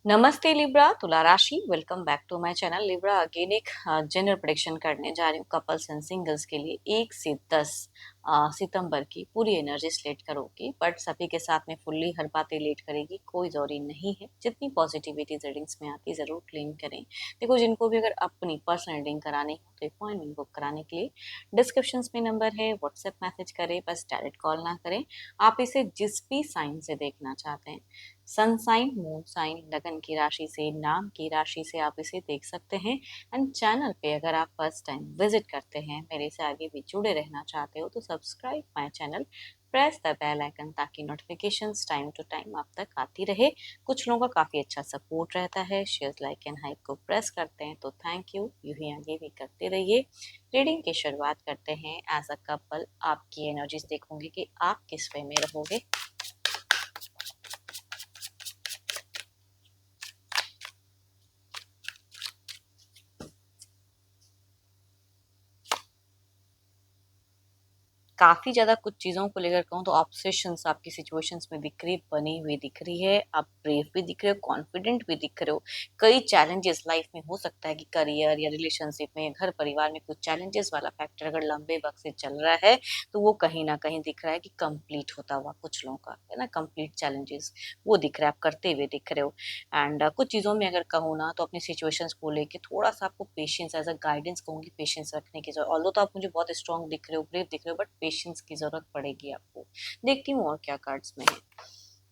नमस्ते लिब्रा, तुला राशि welcome back to my channel. Libra again एक जनरल प्रेडिक्शन करने जा रही हूँ कपल्स एंड सिंगल्स के लिए 1 से 10 सितंबर की पूरी एनर्जी लेट करूँगी, बट सभी के साथ में फुल्ली हर बातें लेट करेगी, कोई जरूरी नहीं है। जितनी पॉजिटिविटी रीडिंग्स में आती जरूर क्लेम करें। देखो, जिनको भी अगर अपनी पर्सनल रीडिंग करानी हो तो अपॉइंटमेंट बुक कराने के लिए डिस्क्रिप्शन में नंबर है, व्हाट्सएप मैसेज करें, बस डायरेक्ट कॉल ना करें। आप इसे जिस भी साइन से देखना चाहते हैं, सन साइन, मून साइन, लगन की राशि से, नाम की राशि से आप इसे देख सकते हैं। एंड चैनल पे अगर आप फर्स्ट टाइम विजिट करते हैं, मेरे से आगे भी जुड़े रहना चाहते हो, तो subscribe my channel, press the bell icon ताकि नोटिफिकेशंस टाइम टू टाइम आप तक आती रहे। कुछ लोगों का काफ़ी अच्छा सपोर्ट रहता है, शेयर, लाइक एंड हाइप को प्रेस करते हैं, तो थैंक यू। यूं ही आगे भी करते रहिए। रीडिंग की शुरुआत करते हैं। एज अ कपल आपकी एनर्जीज देखूंगी कि आप किस वे में रहोगे। काफ़ी ज़्यादा कुछ चीज़ों को लेकर कहूँ तो ऑब्सेशंस आपकी सिचुएशंस में दिख रही है, बनी हुई दिख रही है। आप ब्रेव भी दिख रहे हो, कॉन्फिडेंट भी दिख रहे हो। कई चैलेंजेस लाइफ में हो सकता है कि करियर या रिलेशनशिप में, घर परिवार में कुछ चैलेंजेस वाला फैक्टर अगर लंबे वक्त से चल रहा है, तो वो कहीं ना कहीं दिख रहा है कि कंप्लीट होता हुआ कुछ लोगों का, है ना, कंप्लीट चैलेंजेस वो दिख रहा है, आप करते हुए दिख रहे हो। एंड कुछ चीज़ों में अगर कहूँ ना, तो अपनी सिचुएशंस को लेके थोड़ा सा आपको पेशेंस, एज अ गाइडेंस कहूँगी, पेशेंस रखने की जरूरत। ऑल्दो तो आप मुझे बहुत स्ट्रांग दिख रहे हो, ब्रेव दिख रहे हो, बट पेशेंस की जरूरत पड़ेगी आपको। देखती हूँ और क्या कार्ड्स में है।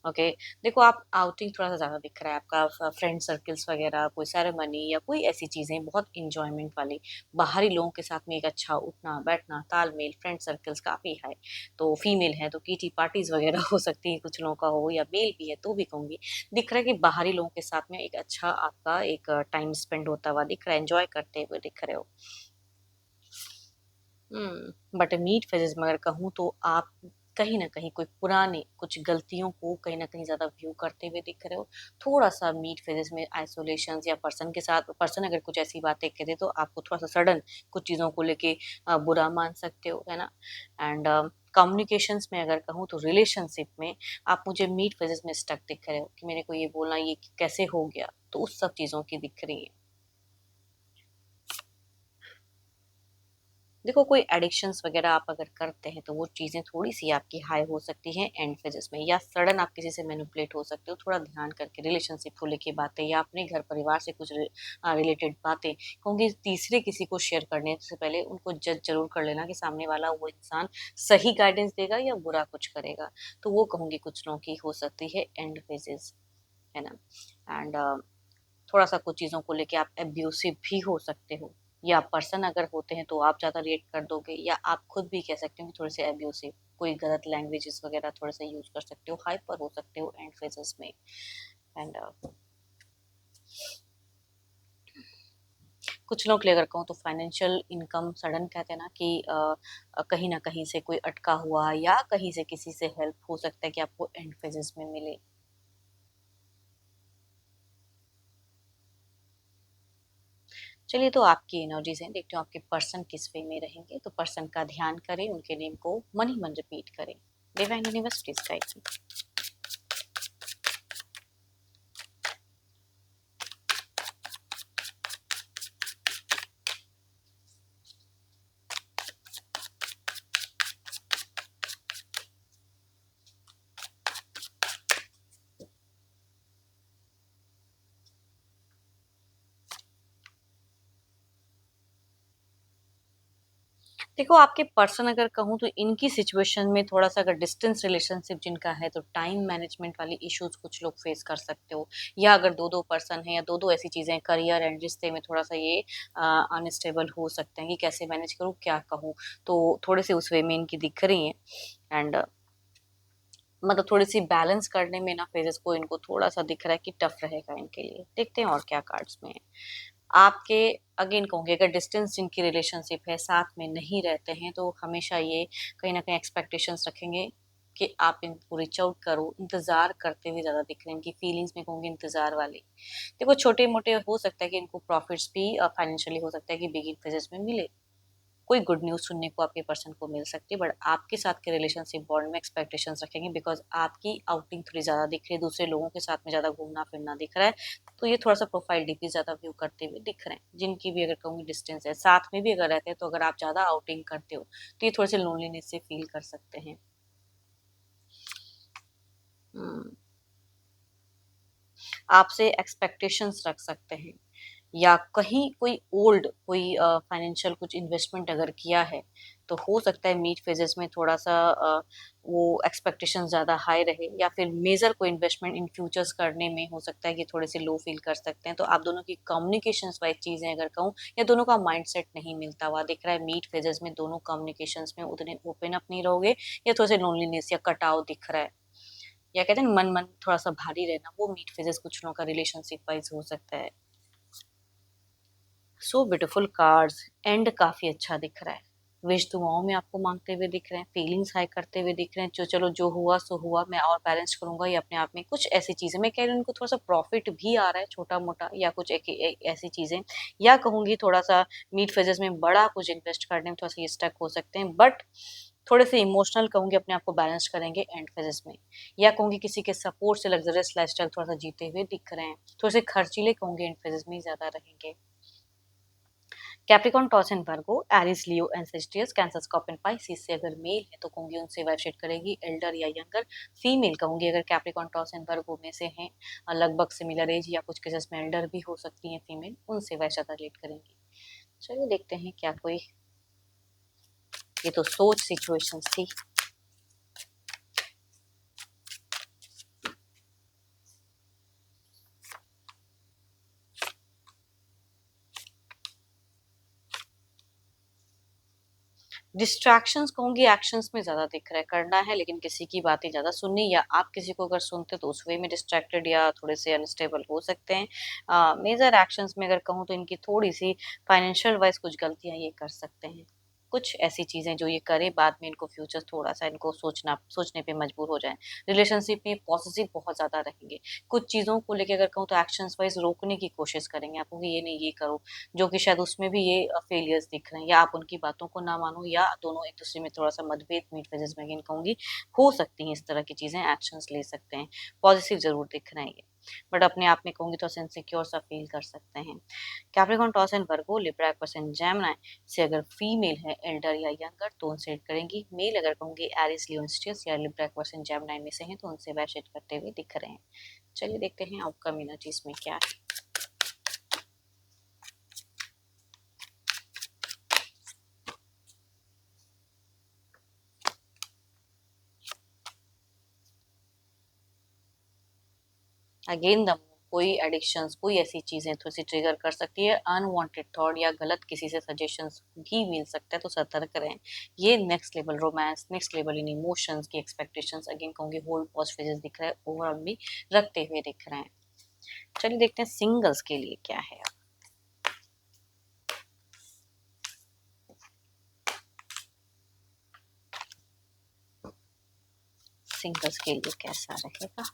ओके, देखो, आप आउटिंग थोड़ा सा ज्यादा दिख रहा है आपका, फ्रेंड सर्कल्स वगैरह, कोई सेरेमनी या कोई ऐसी चीजें बहुत इंजॉयमेंट वाली, बाहरी लोगों के साथ में एक अच्छा उठना बैठना, तालमेल, फ्रेंड सर्कल्स काफी है। तो फीमेल है तो कीटी पार्टीज वगैरह हो सकती है, कुछ लोगों का हो, या मेल भी है तो भी कहूंगी। दिख रहा है कि बाहरी लोगों के साथ में एक अच्छा आपका एक टाइम स्पेंड होता हुआ दिख रहा है, एंजॉय करते हुए दिख रहे हो। बट मीट फेजेस में अगर कहूँ तो आप कहीं ना कहीं कोई पुराने कुछ गलतियों को कहीं ना कहीं ज्यादा व्यू करते हुए दिख रहे हो। थोड़ा सा मीट फेजेस में आइसोलेशन, या पर्सन के साथ, पर्सन अगर कुछ ऐसी बातें करे तो आपको थोड़ा सा सडन कुछ चीजों को लेके बुरा मान सकते हो, है ना। एंड कम्युनिकेशंस में अगर कहूँ तो रिलेशनशिप में आप मुझे मीट फेजेस में स्टक दिख रहे हो कि मेरे को ये बोलना, ये कैसे हो गया, तो उस सब चीजों की दिख रही है। देखो, कोई एडिक्शंस वगैरह आप अगर करते हैं तो वो चीज़ें थोड़ी सी आपकी हाई हो सकती हैं एंड फेजेस में, या सडन आप किसी से मैनिपुलेट हो सकते हो। थोड़ा ध्यान करके रिलेशनशिप को लेके बातें, या अपने घर परिवार से कुछ रिलेटेड बातें कहूँगी, तीसरे किसी को शेयर करने से पहले उनको जज जरूर कर लेना कि सामने वाला वो इंसान सही गाइडेंस देगा या बुरा कुछ करेगा। तो वो कहूँगी कुछ लोगों की हो सकती है एंड फेजेस, है ना। एंड थोड़ा सा कुछ चीज़ों को लेके आप एब्यूसिव भी हो सकते हो, या पर्सन अगर होते हैं तो आप ज़्यादा रिएक्ट कर दोगे, या आप खुद भी कह सकते हो कि थोड़े से एब्यूसिव, कोई गलत लैंग्वेजेस वगैरह थोड़ा सा यूज कर सकते हो, हाइपर हो सकते हो एंड फेजेस में। एंड कुछ लोग के लिए अगर कहूँ तो फाइनेंशियल इनकम सडन कहते हैं ना कि कहीं ना कहीं से कोई अटका हुआ, या कहीं से किसी से हेल्प हो सकता है कि आपको एंड फेजेस में मिले। चलिए, तो आपकी एनर्जीज हैं, देखते हो आपके पर्सन किस वे में रहेंगे। तो पर्सन का ध्यान करें, उनके नेम को मन ही मन रिपीट करें। Divine universe please guide me. देखो, आपके पर्सन अगर कहूँ तो इनकी सिचुएशन में थोड़ा सा अगर डिस्टेंस रिलेशनशिप जिनका है, तो टाइम मैनेजमेंट वाली इश्यूज कुछ लोग फेस कर सकते हो। या अगर दो दो पर्सन है, या दो दो ऐसी चीजें, करियर एंड रिश्ते में थोड़ा सा ये अनस्टेबल हो सकते हैं कि कैसे मैनेज करूँ, क्या कहूँ। तो थोड़े से उस वे में इनकी दिख रही है। एंड मतलब थोड़ी सी बैलेंस करने में ना फेजेस को इनको थोड़ा सा दिख रहा है कि टफ रहेगा इनके लिए। देखते हैं और क्या कार्ड्स में है। आपके अगेन कहूँगी, अगर डिस्टेंस जिनकी रिलेशनशिप है, साथ में नहीं रहते हैं, तो हमेशा ये कहीं ना कहीं एक्सपेक्टेशंस रखेंगे कि आप इनको रीच आउट करो। इंतजार करते हुए ज्यादा दिख रहे हैं, इनकी फीलिंग्स में कहूँगी इंतजार वाली। देखो, छोटे मोटे हो सकता है कि इनको प्रॉफिट्स भी फाइनेंशियली हो सकता है कि बिगिन फेजेस में मिले। कोई गुड न्यूज़ सुनने को आपके पर्सन को मिल सकती है, बट आपके साथ के रिलेशनशिप बॉन्ड में एक्सपेक्टेशंस रखेंगे बिकॉज आपकी आउटिंग थोड़ी ज़्यादा दिख रही है, दूसरे लोगों के साथ में ज़्यादा घूमना फिरना दिख रहा है, तो ये थोड़ा सा प्रोफाइल डीपी ज़्यादा व्यू करते हुए दिख रहे हैं। जिनकी भी अगर कहूँगी डिस्टेंस है, साथ में भी अगर रहते हैं, तो अगर आप ज़्यादा आउटिंग करते हो तो ये थोड़े से लोनलीनेस से फील कर सकते हैं। हम्म, आपसे एक्सपेक्टेशंस रख सकते हैं, या कहीं कोई ओल्ड कोई फाइनेंशियल कुछ इन्वेस्टमेंट अगर किया है, तो हो सकता है मीट फेजेस में थोड़ा सा वो एक्सपेक्टेशन ज़्यादा हाई रहे, या फिर मेजर कोई इन्वेस्टमेंट इन फ्यूचर्स करने में हो सकता है कि थोड़े से लो फील कर सकते हैं। तो आप दोनों की कम्युनिकेशंस वाइज चीज़ें अगर कहूँ, या दोनों का माइंडसेट नहीं मिलता हुआ दिख रहा है मीट फेजेस में, दोनों कम्युनिकेशंस में उतने ओपन अप नहीं रहोगे, या थोड़े से लोनलीनेस या कटाव दिख रहा है, या कहते हैं मन मन थोड़ा सा भारी रहना, वो मीट फेजेस कुछ लोगों का रिलेशनशिप वाइज हो सकता है। सो ब्यूटीफुल कार्ड्स, एंड काफी अच्छा दिख रहा है। विश दुआओं में आपको मांगते हुए दिख रहे हैं, फीलिंग्स हाई करते हुए दिख रहे हैं, जो चलो जो हुआ सो हुआ, मैं और बैलेंस करूंगा, ये अपने आप में कुछ ऐसी चीजें मैं कह रही हूँ, उनको थोड़ा सा प्रॉफिट भी आ रहा है छोटा मोटा, या कुछ ऐसी चीजें, या कहूंगी थोड़ा सा मीट फेजेस में बड़ा कुछ इन्वेस्ट करने में थोड़ा सा ये स्टक हो सकते हैं, बट थोड़े से इमोशनल कहूंगी अपने आप को बैलेंस करेंगे एंड फेजेस में, या कहूंगी किसी के सपोर्ट से लग्जरियस लाइफस्टाइल थोड़ा सा जीते हुए दिख रहे हैं, थोड़े से खर्चीले कहूंगे एंड फेजेस में ही ज्यादा रहेंगे। Capricorn toss and Virgo, Aries Leo and Sagittarius, cancer scorpion Pisces से अगर मेल है तो कहूंगी उनसे वाइफ शेड करेगी एल्डर या यंगर। फीमेल कहूंगी अगर कैप्रिकॉन टॉस एंड वर्गो में से हैं, लगभग सिमिलर एज या कुछ केसेस में एल्डर भी हो सकती हैं फीमेल, उनसे वाइफ ज्यादा रिलेट करेंगी। चलिए देखते हैं क्या कोई, ये तो सोच सिचुएशंस थी। डिस्ट्रैक्शंस कहूंगी एक्शंस में ज्यादा दिख रहा है, करना है लेकिन किसी की बातें ज्यादा सुननी, या आप किसी को अगर सुनते तो उस वे में डिस्ट्रैक्टेड या थोड़े से अनस्टेबल हो सकते हैं। मेजर एक्शंस में अगर कहूँ तो इनकी थोड़ी सी फाइनेंशियल वाइज कुछ गलतियां ये कर सकते हैं, कुछ ऐसी चीजें जो ये करे बाद में इनको फ्यूचर थोड़ा सा इनको सोचने पे मजबूर हो जाए। रिलेशनशिप में पॉजिटिव बहुत ज्यादा रहेंगे, कुछ चीजों को लेके अगर कहूँ तो एक्शंस वाइज रोकने की कोशिश करेंगे आपको कि ये नहीं ये करो, जो कि शायद उसमें भी ये फेलियर्स दिख रहे हैं, या आप उनकी बातों को ना मानो, या दोनों एक दूसरे में थोड़ा सा मतभेद मीट फेजेस में अगेन कहूंगी हो सकती हैं, इस तरह की चीजें एक्शंस ले सकते हैं। पॉजिटिव जरूर दिख रहे हैं ये, बट अपने आप में कहूंगी तो इनसिक्योर सा फील कर सकते हैं। Capricorn toss and Virgo, Libra Aquarius Gemini से अगर फीमेल है एल्डर या यंगर तो उनसे शेड करेंगी। मेल अगर कहूंगी एरिस लियो इंस्टियस या लिब्रा एक्वेरियस जेमिनी में से हैं तो उनसे वह शेड करते हुए दिख रहे हैं। चलिए देखते हैं आउटकम एनर्जीज में क्या है। अगेन द कोई एडिक्शंस कोई ऐसी चीजें थोड़ी सी ट्रिगर कर सकती है, अनवांटेड थॉट या गलत किसी से सजेशंस भी मिल सकता है, तो सतर्क रहें। ये next level romance, next level in emotions की एक्सपेक्टेशंस अगेन कहूंगी होल्ड पॉज फेजेस दिख रहा है, ओवरऑल भी रखते हुए दिख रहे हैं। चलिए देखते हैं सिंगल्स के लिए क्या है। सिंगल्स के लिए कैसा रहेगा।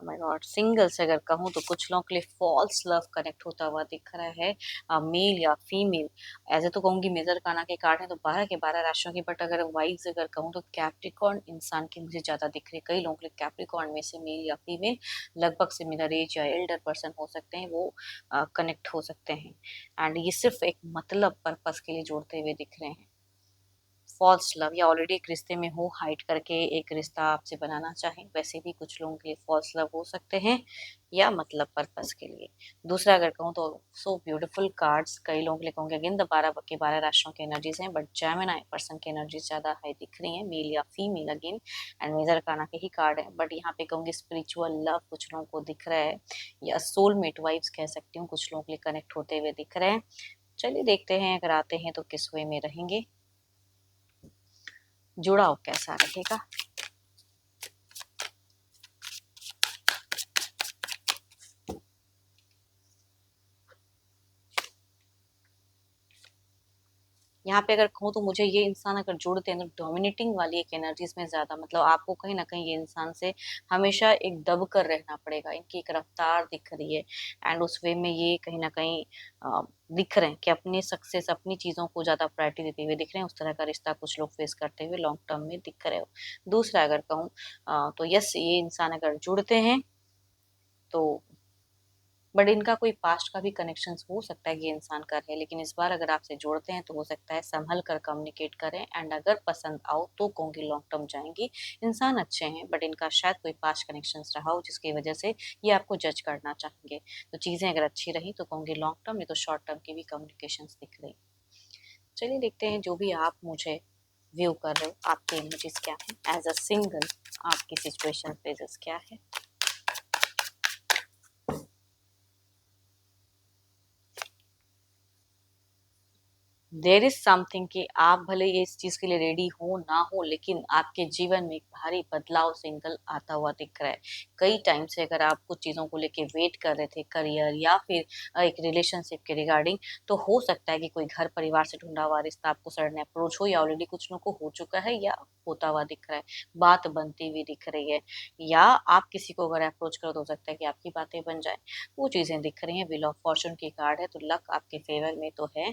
माय गॉड, सिंगल से अगर कहूँ तो कुछ लोगों के लिए फॉल्स लव कनेक्ट होता हुआ दिख रहा है, मेल या फीमेल। ऐसे तो कहूंगी मेजर काना के कार्ड है तो 12 के 12 राशियों की, बट अगर वाइज अगर कहूँ तो कैप्रिकॉर्न इंसान की मुझे ज्यादा दिख रही है। कई लोगों के लिए कैप्रिकॉर्न में से मेल या फीमेल लगभग सिमिलर एज या एल्डर पर्सन हो सकते हैं, वो कनेक्ट हो सकते हैं, एंड ये सिर्फ एक मतलब पर्पस के लिए जोड़ते हुए दिख रहे हैं। फॉल्स लव, या ऑलरेडी एक रिश्ते में हो हाइड करके एक रिश्ता आपसे बनाना चाहें, वैसे भी कुछ लोगों के लिए फॉल्स लव हो सकते हैं, या मतलब पर्पस के लिए। दूसरा अगर कहूँ तो सो ब्यूटीफुल कार्ड्स, कई लोगों के लिए कहूँगी अगेन द 12 के 12 राशियों की एनर्जीज हैं, बट जेमिनी पर्सन की एनर्जीज ज्यादा हाई दिख रही है, मेल या फीमेल अगेन, एंड मेजर काना के ही कार्ड है, बट यहाँ पे कहूँगी स्पिरिचुअल लव कुछ लोगों को दिख रहा है, या सोलमेट वाइब्स कह सकती हूँ, कुछ लोगों के लिए कनेक्ट होते हुए दिख रहे हैं। चलिए देखते हैं अगर आते हैं तो किस वे में रहेंगे, जुड़ाव कैसा रहेगा। यहाँ पे अगर कहूँ तो मुझे ये इंसान अगर जुड़ते हैं तो डोमिनेटिंग वाली एक एनर्जीज में ज्यादा, मतलब आपको कहीं ना कहीं ये इंसान से हमेशा एक दब कर रहना पड़ेगा। इनकी एक रफ्तार दिख रही है एंड उस वे में ये कहीं ना कहीं दिख रहे हैं कि अपनी सक्सेस, अपनी चीजों को ज्यादा प्रायोरिटी देते हुए दिख रहे हैं। उस तरह का रिश्ता कुछ लोग फेस करते हुए लॉन्ग टर्म में दिख रहे हो। दूसरा अगर कहूँ तो यस, ये इंसान अगर जुड़ते हैं तो, बट इनका कोई पास्ट का भी कनेक्शन हो सकता है कि ये इंसान कर है, लेकिन इस बार अगर आपसे जोड़ते हैं तो हो सकता है संभल कर कम्युनिकेट करें एंड अगर पसंद आओ तो कहूँगी लॉन्ग टर्म जाएंगी। इंसान अच्छे हैं बट इनका शायद कोई पास्ट कनेक्शन रहा हो जिसकी वजह से ये आपको जज करना चाहेंगे। तो चीजें अगर अच्छी रही तो कहूँगी लॉन्ग टर्म, नहीं तो शॉर्ट टर्म की भी कम्युनिकेशन दिख रही। चलिए देखते हैं जो भी आप मुझे व्यू कर रहे हो, आपके इमेजेस क्या है एज अ सिंगल, आपकी सिचुएशन फेजेस क्या है। देर इज समथिंग कि आप भले ये इस चीज के लिए रेडी हो ना हो, लेकिन आपके जीवन में एक भारी बदलाव सिंगल आता हुआ दिख रहा है। कई टाइम से अगर आप कुछ चीजों को लेके वेट कर रहे थे, करियर या फिर एक रिलेशनशिप के रिगार्डिंग, तो हो सकता है कि कोई घर परिवार से ढूंढा हुआ रिश्ता आपको सडन अप्रोच हो, या ऑलरेडी कुछ लोगों को हो चुका है या होता हुआ दिख रहा है, बात बनती हुई दिख रही है, या आप किसी को अगर अप्रोच करो तो हो सकता है कि आपकी बातें बन जाए। वो चीजें दिख रही हैं। व्हील ऑफ फॉर्चून की कार्ड है तो लक आपके फेवर में तो है।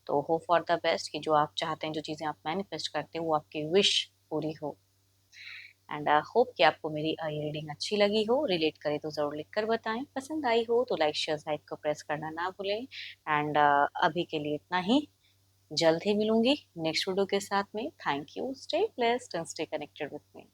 तो होप फॉर द बेस्ट कि जो आप चाहते हैं, जो चीज़ें आप मैनिफेस्ट करते हैं वो आपकी विश पूरी हो। एंड होप कि आपको मेरी ये रीडिंग अच्छी लगी हो। रिलेट करे तो ज़रूर लिख कर बताएं। पसंद आई हो तो लाइक शेयर साइट को प्रेस करना ना भूलें। एंड अभी के लिए इतना ही। जल्द ही मिलूंगी नेक्स्ट वीडियो के साथ में। Thank you, stay blessed and stay connected with me.